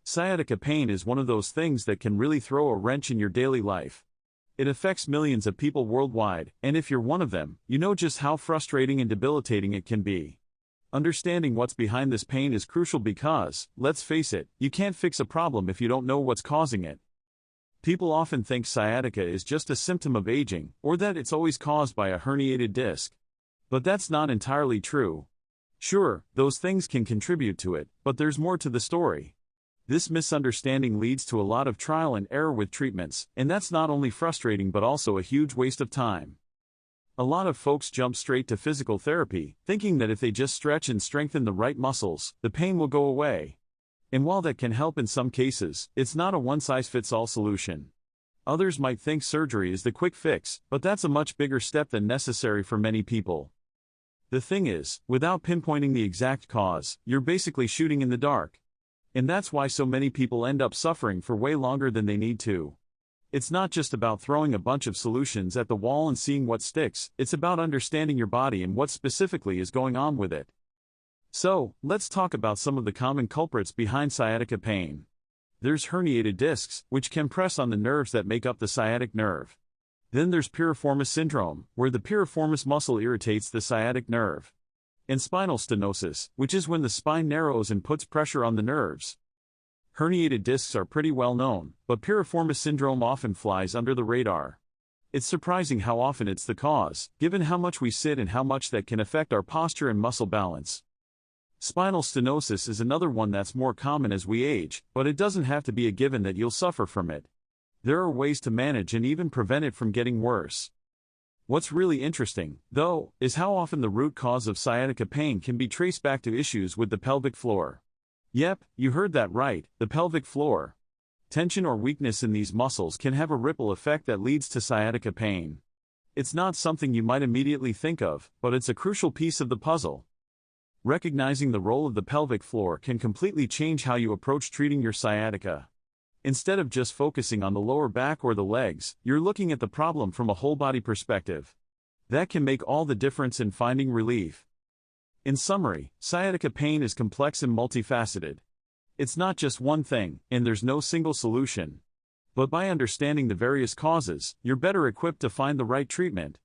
Sciatica pain is one of those things that can really throw a wrench in your daily life. It affects millions of people worldwide, and if you're one of them, you know just how frustrating and debilitating it can be. Understanding what's behind this pain is crucial because, let's face it, you can't fix a problem if you don't know what's causing it. People often think sciatica is just a symptom of aging, or that it's always caused by a herniated disc. But that's not entirely true. Sure, those things can contribute to it, but there's more to the story. This misunderstanding leads to a lot of trial and error with treatments, and that's not only frustrating but also a huge waste of time. A lot of folks jump straight to physical therapy, thinking that if they just stretch and strengthen the right muscles, the pain will go away. And while that can help in some cases, it's not a one-size-fits-all solution. Others might think surgery is the quick fix, but that's a much bigger step than necessary for many people. The thing is, without pinpointing the exact cause, you're basically shooting in the dark. And that's why so many people end up suffering for way longer than they need to. It's not just about throwing a bunch of solutions at the wall and seeing what sticks, it's about understanding your body and what specifically is going on with it. So, let's talk about some of the common culprits behind sciatica pain. There's herniated discs, which can press on the nerves that make up the sciatic nerve. Then there's piriformis syndrome, where the piriformis muscle irritates the sciatic nerve. And spinal stenosis, which is when the spine narrows and puts pressure on the nerves. Herniated discs are pretty well known, but piriformis syndrome often flies under the radar. It's surprising how often it's the cause, given how much we sit and how much that can affect our posture and muscle balance. Spinal stenosis is another one that's more common as we age, but it doesn't have to be a given that you'll suffer from it. There are ways to manage and even prevent it from getting worse. What's really interesting, though, is how often the root cause of sciatica pain can be traced back to issues with the pelvic floor. Yep, you heard that right, the pelvic floor. Tension or weakness in these muscles can have a ripple effect that leads to sciatica pain. It's not something you might immediately think of, but it's a crucial piece of the puzzle. Recognizing the role of the pelvic floor can completely change how you approach treating your sciatica. Instead of just focusing on the lower back or the legs, you're looking at the problem from a whole-body perspective. That can make all the difference in finding relief. In summary, sciatica pain is complex and multifaceted. It's not just one thing, and there's no single solution. But by understanding the various causes, you're better equipped to find the right treatment.